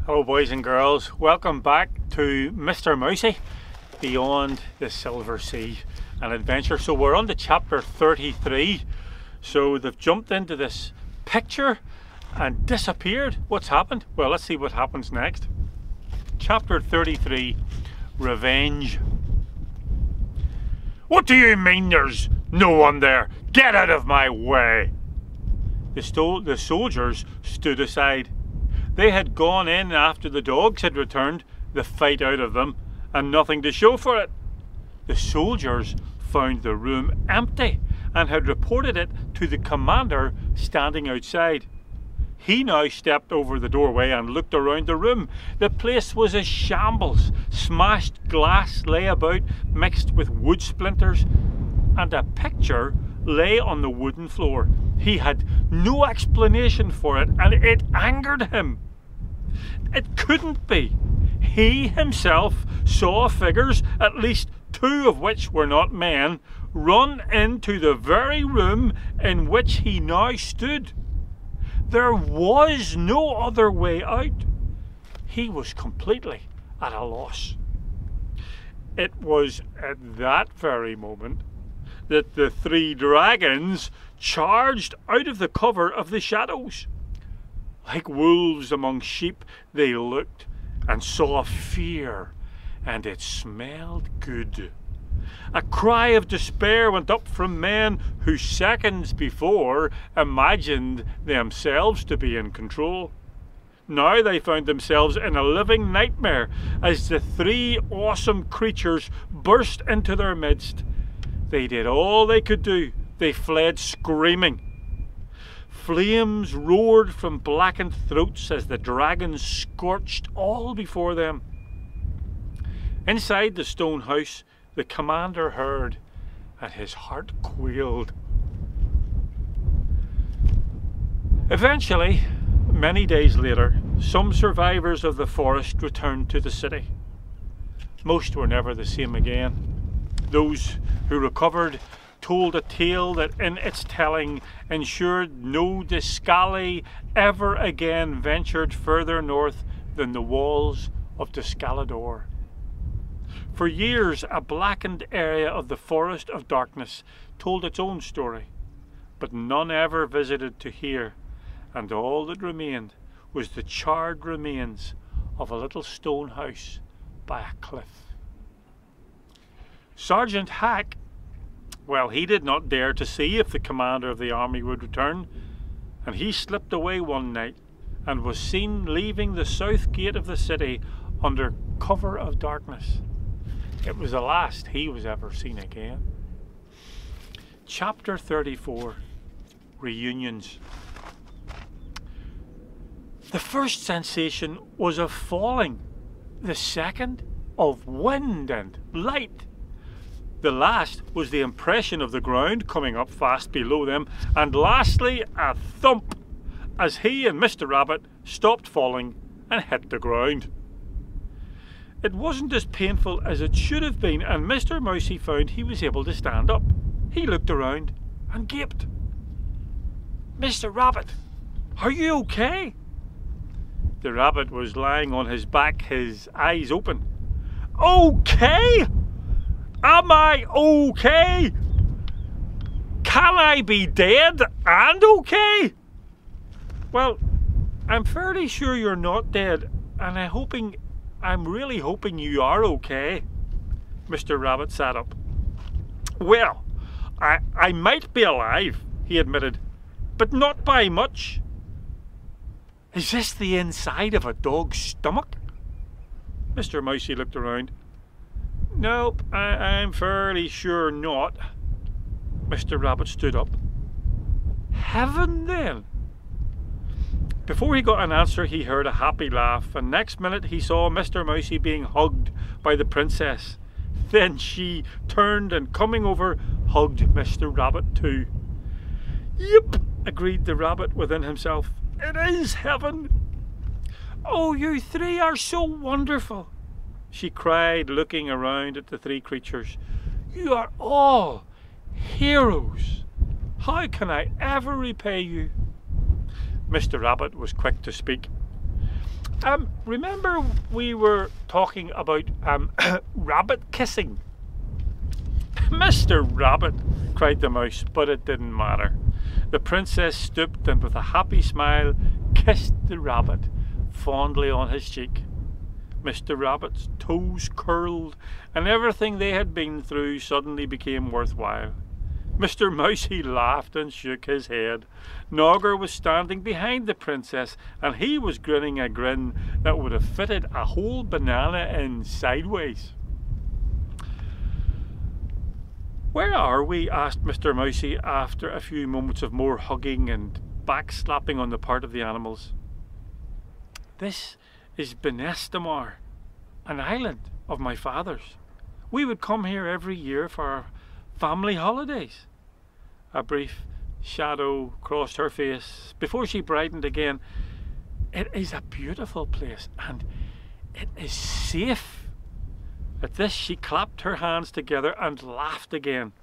Hello boys and girls, welcome back to Mr Mousey Beyond the Silver Sea, an adventure. So we're on to chapter 33. So they've jumped into this picture and disappeared. What's happened? Well, let's see what happens next. Chapter 33, Revenge. What do you mean there's no one there? Get out of my way! The soldiers stood aside. They had gone in after the dogs had returned, the fight out of them, and nothing to show for it. The soldiers found the room empty and had reported it to the commander standing outside. He now stepped over the doorway and looked around the room. The place was a shambles. Smashed glass lay about, mixed with wood splinters, and a picture lay on the wooden floor. He had no explanation for it, and it angered him. It couldn't be. He himself saw figures, at least two of which were not men, run into the very room in which he now stood. There was no other way out. He was completely at a loss. It was at that very moment that the three dragons charged out of the cover of the shadows. Like wolves among sheep, they looked and saw fear, and it smelled good. A cry of despair went up from men who seconds before imagined themselves to be in control. Now they found themselves in a living nightmare as the three awesome creatures burst into their midst. They did all they could do. They fled screaming. Flames roared from blackened throats as the dragons scorched all before them. Inside the stone house, the commander heard, and his heart quailed. Eventually, many days later, some survivors of the forest returned to the city. Most were never the same again. Those who recovered told a tale that in its telling ensured no Discali ever again ventured further north than the walls of Discalador. For years, a blackened area of the Forest of Darkness told its own story, but none ever visited to hear, and all that remained was the charred remains of a little stone house by a cliff. Sergeant Hack, well, he did not dare to see if the commander of the army would return, and he slipped away one night and was seen leaving the south gate of the city under cover of darkness. It was the last he was ever seen again. Chapter 34, Reunions. The first sensation was of falling, the second of wind and light. The last was the impression of the ground coming up fast below them, and lastly a thump as he and Mr Rabbit stopped falling and hit the ground. It wasn't as painful as it should have been, and Mr Mousey found he was able to stand up. He looked around and gaped. "Mr Rabbit, are you okay?" The rabbit was lying on his back, his eyes open. "Okay? Am I okay? Can I be dead and okay?" "Well, I'm fairly sure you're not dead, and I'm really hoping you are okay." Mr Rabbit sat up. "Well, I might be alive," he admitted, "but not by much." "Is this the inside of a dog's stomach?" Mr Mousey looked around. "Nope, I'm fairly sure not." Mr Rabbit stood up. "Heaven then." Before he got an answer, he heard a happy laugh, and next minute he saw Mr Mousey being hugged by the princess. Then she turned and, coming over, hugged Mr Rabbit too. "Yep," agreed the rabbit within himself. "It is heaven." "Oh, you three are so wonderful," she cried, looking around at the three creatures. "You are all heroes. How can I ever repay you?" Mr Rabbit was quick to speak. Remember we were talking about rabbit kissing? Mr. Rabbit, cried the mouse, but it didn't matter. The princess stooped and with a happy smile kissed the rabbit fondly on his cheek. Mr. Rabbit's toes curled and everything they had been through suddenly became worthwhile. Mr. Mousey laughed and shook his head. Nogger was standing behind the princess and he was grinning a grin that would have fitted a whole banana in sideways. "Where are we?" asked Mr. Mousey after a few moments of more hugging and backslapping on the part of the animals. "This is Benestamar, an island of my father's. We would come here every year for our family holidays." A brief shadow crossed her face before she brightened again. "It is a beautiful place and it is safe." At this she clapped her hands together and laughed again.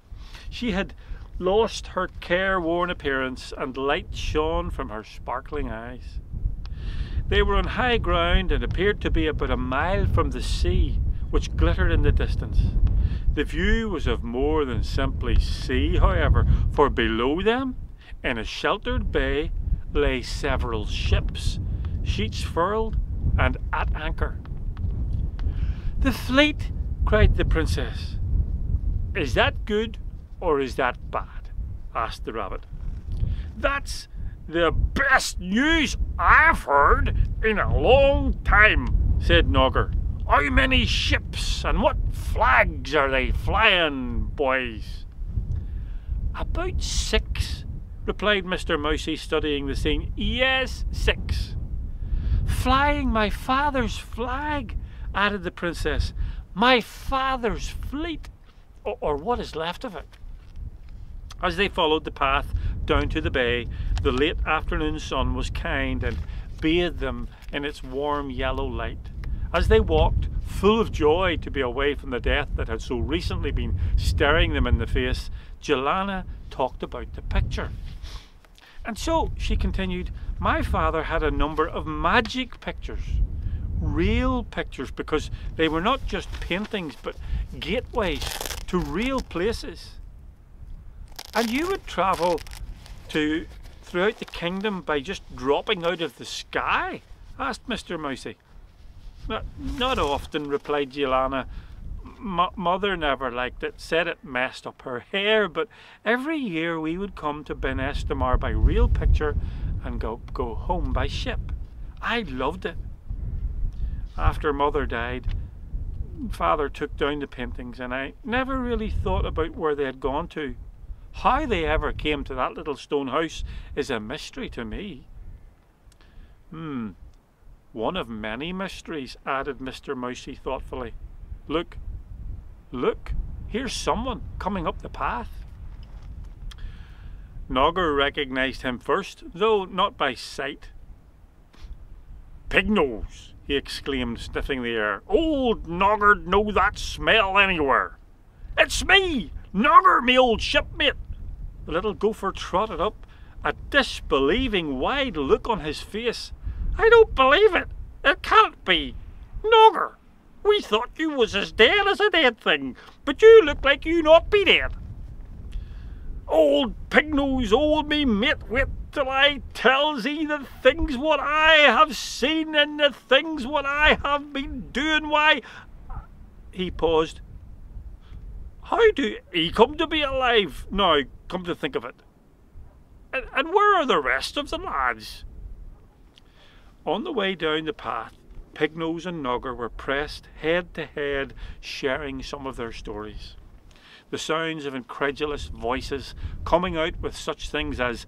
She had lost her careworn appearance and light shone from her sparkling eyes. They were on high ground and appeared to be about a mile from the sea, which glittered in the distance. The view was of more than simply sea, however, for below them, in a sheltered bay, lay several ships, sheets furled and at anchor. "The fleet!" cried the princess. "Is that good or is that bad?" asked the rabbit. "That's the best news I've heard in a long time," said Nogger. "How many ships and what flags are they flying, boys?" "About 6, replied Mr. Mousey, studying the scene. "Yes, 6. "Flying my father's flag," added the princess. "My father's fleet, or what is left of it." As they followed the path down to the bay, the late afternoon sun was kind and bathed them in its warm yellow light. As they walked, full of joy to be away from the death that had so recently been staring them in the face, Jilana talked about the picture. "And so," she continued, "my father had a number of magic pictures, real pictures, because they were not just paintings but gateways to real places." "And you would travel throughout the kingdom by just dropping out of the sky?" asked Mr. Mousey. "Not often," replied Jilana. "Mother never liked it, said it messed up her hair, but every year we would come to Benestamar by real picture and go home by ship. I loved it. After Mother died, Father took down the paintings and I never really thought about where they had gone to. How they ever came to that little stone house is a mystery to me." "One of many mysteries," added Mr. Mousey thoughtfully. Look, here's someone coming up the path." Nogger recognised him first, though not by sight. "Pignose!" he exclaimed, sniffing the air. "Old Nogger'd know that smell anywhere. It's me, Nogger, me old shipmate." The little gopher trotted up, a disbelieving wide look on his face. "I don't believe it. It can't be. Nogger, we thought you was as dead as a dead thing, but you look like you not be dead." "Old Pignose, hold me mate, wait till I tells 'ee the things what I have seen and the things what I have been doing. Why—" He paused. "How do 'ee come to be alive, now, come to think of it? And where are the rest of the lads?" On the way down the path, Pignose and Nogger were pressed head to head, sharing some of their stories. The sounds of incredulous voices coming out with such things as,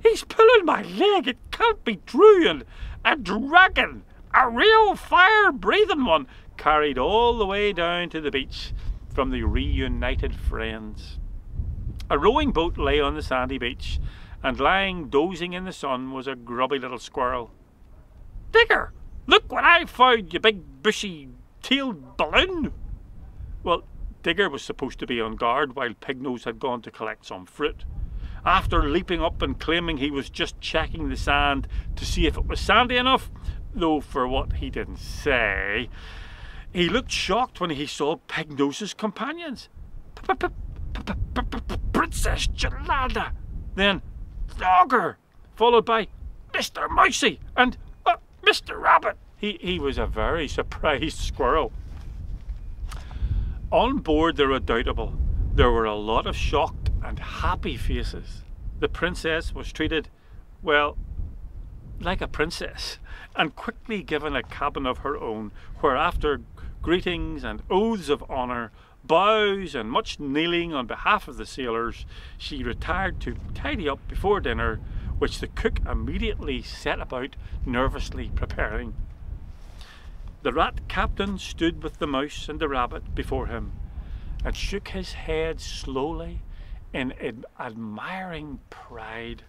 "He's pulling my leg, it can't be true," and "a dragon, a real fire-breathing one," carried all the way down to the beach from the reunited friends. A rowing boat lay on the sandy beach, and lying dozing in the sun was a grubby little squirrel. "Digger, look what I found, you big bushy-tailed balloon." Well, Digger was supposed to be on guard while Pignose had gone to collect some fruit. After leaping up and claiming he was just checking the sand to see if it was sandy enough, though for what he didn't say, he looked shocked when he saw Pignose's companions. Princess Jilana, then Nogger, followed by Mr. Mousey and Mr. Rabbit. He was a very surprised squirrel. On board the Redoubtable, there were a lot of shocked and happy faces. The princess was treated, well, like a princess, and quickly given a cabin of her own, where after greetings and oaths of honour, bows and much kneeling on behalf of the sailors, she retired to tidy up before dinner, which the cook immediately set about nervously preparing. The rat captain stood with the mouse and the rabbit before him and shook his head slowly in admiring pride.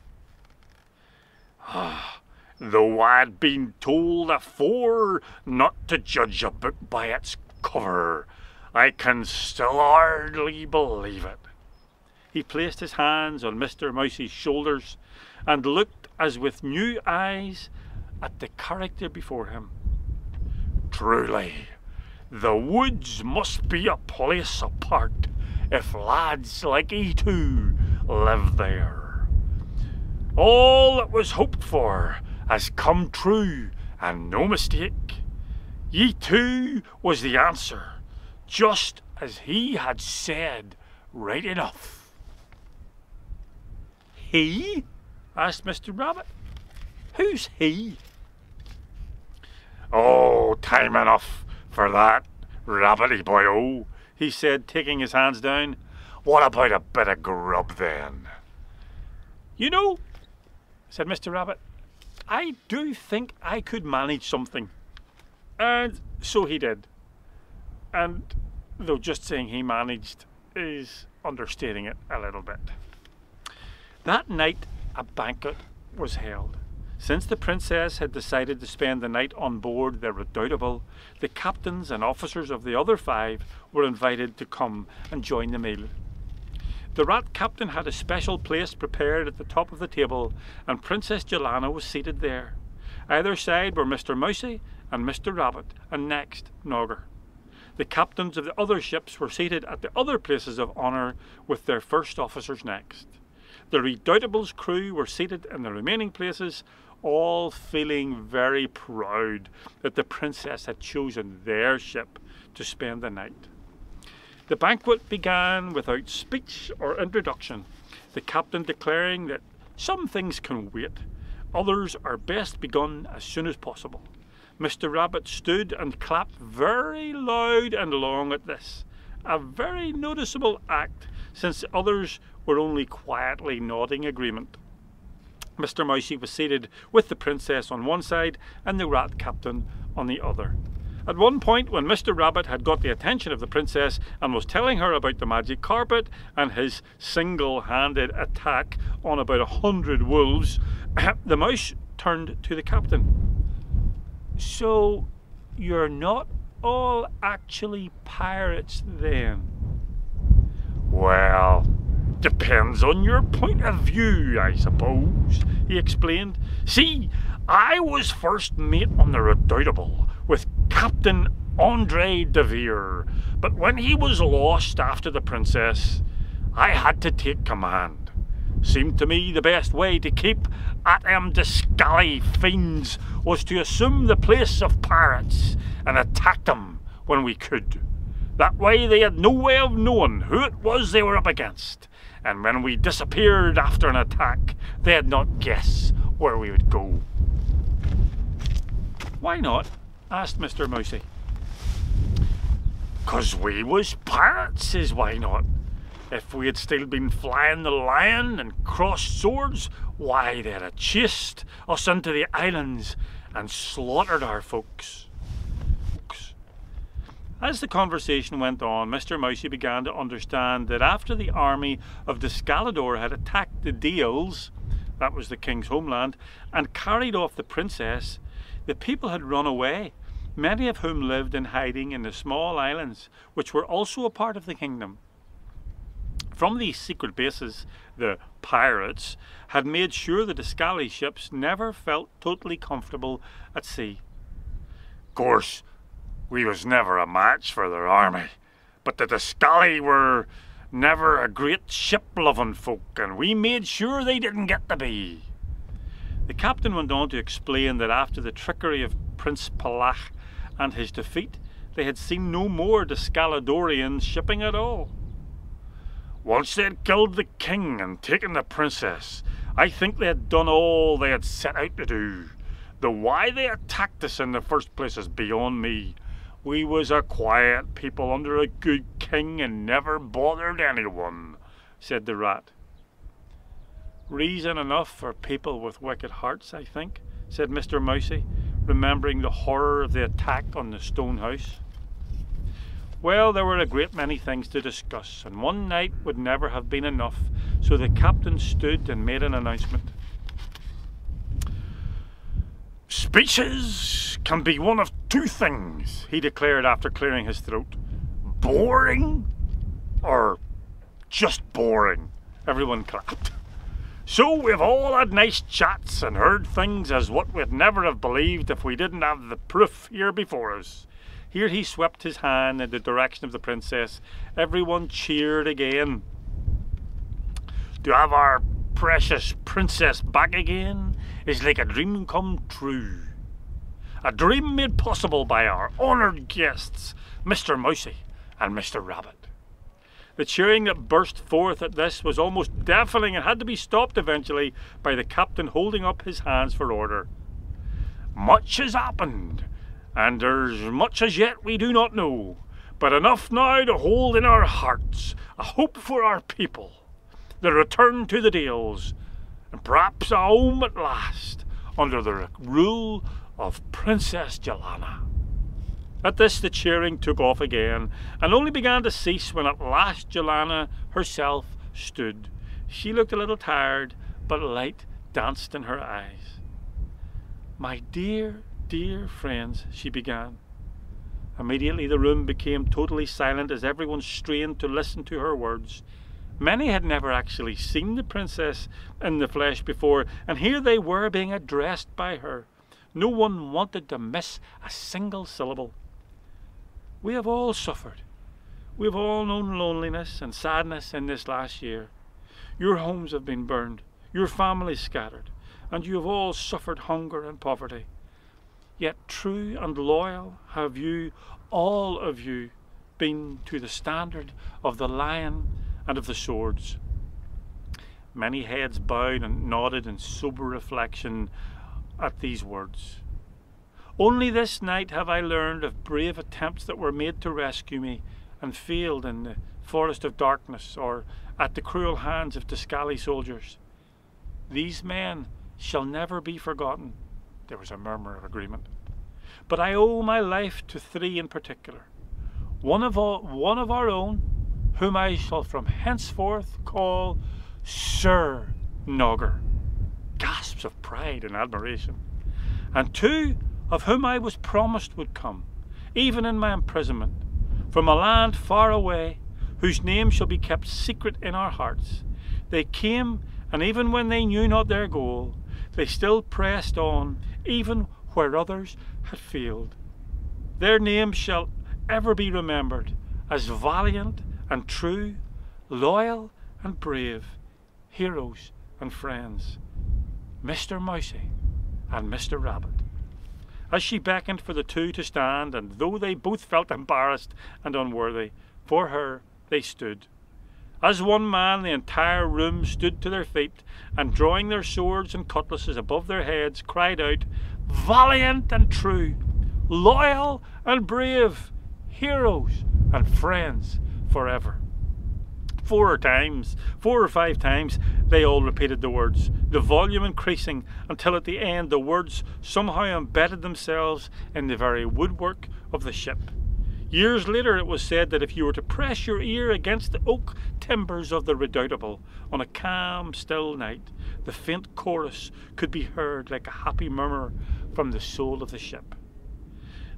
Though I'd been told afore not to judge a book by its cover, I can still hardly believe it. He placed his hands on Mr. Mousey's shoulders and looked as with new eyes at the character before him. Truly, the woods must be a place apart if lads like ye two live there. All that was hoped for has come true, and no mistake. Ye two was the answer, just as he had said, right enough. He? Asked Mr. Rabbit. Who's he? Oh, time enough for that, Rabbity boy-o, he said, taking his hands down. What about a bit of grub then? You know, said Mr. Rabbit, I do think I could manage something. And so he did. And though just saying he managed is understating it a little bit. That night a banquet was held. Since the princess had decided to spend the night on board the Redoubtable, the captains and officers of the other 5 were invited to come and join the meal. The rat captain had a special place prepared at the top of the table, and Princess Jilana was seated there. Either side were Mr. Mousey and Mr. Rabbit, and next Nogger. The captains of the other ships were seated at the other places of honour, with their first officers next. The Redoutable's crew were seated in the remaining places, all feeling very proud that the princess had chosen their ship to spend the night. The banquet began without speech or introduction, the captain declaring that some things can wait, others are best begun as soon as possible. Mr. Rabbit stood and clapped very loud and long at this, a very noticeable act, since the others were only quietly nodding agreement. Mr. Mousey was seated with the princess on one side and the rat captain on the other. At one point, when Mr. Rabbit had got the attention of the princess and was telling her about the magic carpet and his single-handed attack on about 100 wolves, the mouse turned to the captain. So, you're not all actually pirates then? Well, depends on your point of view, I suppose, he explained. See, I was first mate on the Redoubtable with Captain Andre de Vere, but when he was lost after the princess, I had to take command. Seemed to me the best way to keep at them scally fiends was to assume the place of pirates and attack them when we could. That way they had no way of knowing who it was they were up against, and when we disappeared after an attack, they'd not guess where we would go. Why not? Asked Mr. Mousey. 'Cause we was pirates, is why not. If we had still been flying the lion and crossed swords, why they'd have chased us into the islands and slaughtered our folks. As the conversation went on, Mr. Mousey began to understand that after the army of Descalador had attacked the Dales, that was the king's homeland, and carried off the princess, the people had run away, many of whom lived in hiding in the small islands, which were also a part of the kingdom. From these secret bases, the pirates had made sure the Descali ships never felt totally comfortable at sea. course, we was never a match for their army, but the Discali were never a great ship-loving folk, and we made sure they didn't get to be. The captain went on to explain that after the trickery of Prince Palach and his defeat, they had seen no more Discaladorian shipping at all. Once they had killed the king and taken the princess, I think they had done all they had set out to do. The why they attacked us in the first place is beyond me. We was a quiet people under a good king and never bothered anyone, said the rat. Reason enough for people with wicked hearts, I think, said Mr. Mousey, remembering the horror of the attack on the stone house. Well, there were a great many things to discuss, and one night would never have been enough, so the captain stood and made an announcement. Speeches can be one of two things, he declared after clearing his throat. Boring or just boring. Everyone clapped. So we've all had nice chats and heard things as what we'd never have believed if we didn't have the proof here before us. Here he swept his hand in the direction of the princess. Everyone cheered again. To have our precious princess back again is like a dream come true. A dream made possible by our honoured guests, Mr. Mousey and Mr. Rabbit. The cheering that burst forth at this was almost deafening and had to be stopped eventually by the captain holding up his hands for order. Much has happened, and there's much as yet we do not know, but enough now to hold in our hearts a hope for our people, the return to the Dales, and perhaps a home at last under the rule of Princess Jilana. At this the cheering took off again, and only began to cease when at last Jilana herself stood. She looked a little tired, but light danced in her eyes. My dear, dear friends, she began. Immediately the room became totally silent as everyone strained to listen to her words. Many had never actually seen the princess in the flesh before, and here they were being addressed by her. No one wanted to miss a single syllable. We have all suffered. We have all known loneliness and sadness in this last year. Your homes have been burned, your families scattered, and you have all suffered hunger and poverty. Yet true and loyal have you, all of you, been to the standard of the lion and of the swords. Many heads bowed and nodded in sober reflection at these words. Only this night have I learned of brave attempts that were made to rescue me and failed in the forest of darkness or at the cruel hands of Discali soldiers. These men shall never be forgotten. There was a murmur of agreement. But I owe my life to three in particular. One of our own, whom I shall from henceforth call Sir Nogger. Gasps of pride and admiration. And two of whom I was promised would come, even in my imprisonment, from a land far away, whose name shall be kept secret in our hearts. They came, and even when they knew not their goal, they still pressed on, even where others had failed. Their names shall ever be remembered as valiant and true, loyal and brave, heroes and friends, Mr. Mousey and Mr. Rabbit. As she beckoned for the two to stand, and though they both felt embarrassed and unworthy, for her they stood. As one man the entire room stood to their feet, and drawing their swords and cutlasses above their heads, cried out, Valiant and true, loyal and brave, heroes and friends forever. 4 or 5 times they all repeated the words, the volume increasing until at the end the words somehow embedded themselves in the very woodwork of the ship. Years later it was said that if you were to press your ear against the oak timbers of the Redoubtable on a calm, still night, the faint chorus could be heard like a happy murmur from the soul of the ship.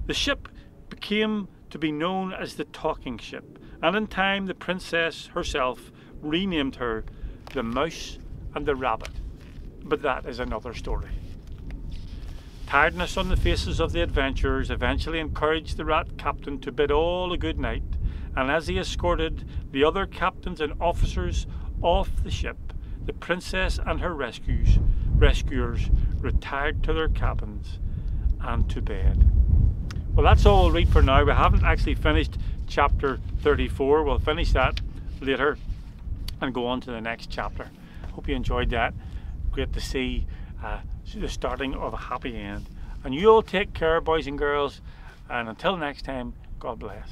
The ship became to be known as the Talking Ship, and in time the princess herself renamed her the Mouse and the Rabbit. But that is another story. Tiredness on the faces of the adventurers eventually encouraged the rat captain to bid all a good night, and as he escorted the other captains and officers off the ship, the princess and her rescuers retired to their cabins and to bed. Well, that's all we'll read for now. We haven't actually finished chapter 34. We'll finish that later and go on to the next chapter. Hope you enjoyed that. Great to see the starting of a happy end. And you all take care, boys and girls, and until next time, God bless.